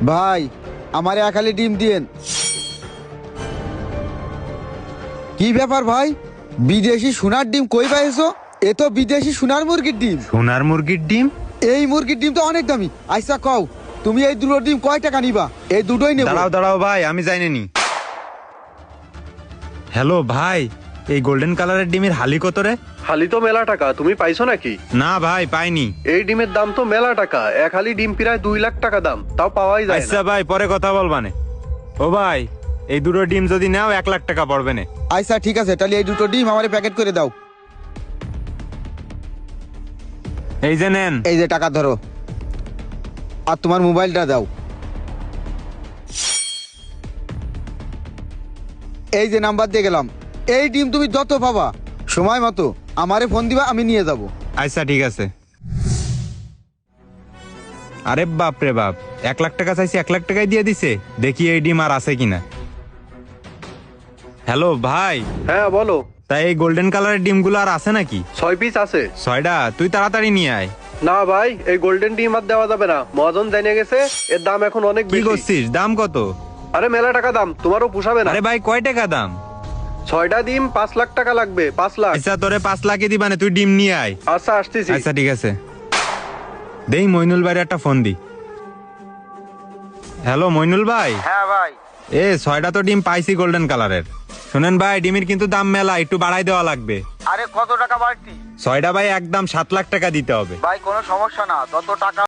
ভাই আমারে একালি ডিম দিয়েন। কি ব্যাপার ভাই, বিদেশি সোনার ডিম কই পাইছো? এ তো বিদেশি সোনার মুরগির ডিম। সোনার মুরগির ডিম? এই মুরগির ডিম তো অনেক দামি। আচ্ছা কও তুমি এই দুটো ডিম কয় টাকা নিবা? এই দুটোই নেব। দাঁড়াও দাঁড়াও ভাই, আমি জানি নি। হ্যালো ভাই, এই গোল্ডেন কালারের ডিমের হালি কত রে? হালি তো মেলা টাকা, তুমি পাইছো নাকি? না ভাই, পাইনি। এই ডিমের দাম তো মেলা টাকা, এক হালি ডিম প্রায় 2 লাখ টাকা দাম, তাও পাওয়াই যায় আচ্ছা না। ভাই, পরে কথা বলবানে। ও ভাই, এই দুটো ডিম যদি নাও 1 লাখ টাকা পড়বে না। আচ্ছা ঠিক আছে, তাহলে এই দুটো ডিম আমারে প্যাকেট করে দাও। এই যে নেন। এই যে টাকা ধরো, আর তোমার মোবাইলটা দাও। এই যে নাম্বার দিয়ে গেলাম। এই ডিম তুমি যত পাবা সময় মতো আমারে ফোন দিবা, আমি নিয়ে যাব। আচ্ছা ঠিক আছে। আরে বাপ রে বাপ, 1 লাখ টাকা চাইছি, 1 লাখ টাকাই দিয়ে দিছে। দেখি এই ডিম আর আছে কিনা। হ্যালো ভাই, হ্যাঁ বলো। তাই এই গোল্ডেন কালারের ডিমগুলো আর আছে নাকি? 6 পিস আছে। 6টা? তুই তাড়াতাড়ি নিয়ে আয়। না ভাই, এই গোল্ডেন ডিম আর দেওয়া যাবে না, মহাজন জানিয়ে গেছে এর দাম এখন অনেক কি বেশি। করছিস? দাম কত? আরে মেলা টাকা দাম, তোমারও পোষাবে না। আরে ভাই, কয় টাকা দাম? 6টা ডিম 5 লাখ টাকা লাগবে, 5 লাখ। আচ্ছা তোরে 5 লাখই দিবানে, তুই ডিম নিয়ে আয়। আচ্ছা আসতেছি। আচ্ছা ঠিক আছে। দেই মইনুল ভাইয়ের একটা ফোন দি। হ্যালো মইনুল ভাই। হ্যাঁ ভাই। 6টা তো ডিম পাইছি গোল্ডেন কালারের। শুনেন ভাই, ডিমের কিন্তু দাম মেলা, একটু বাড়াই দেওয়া লাগবে। আরে কত টাকা বাড়তি? 6টা ভাই একদম 7 লাখ টাকা দিতে হবে। ভাই কোনো সমস্যা না, যত টাকা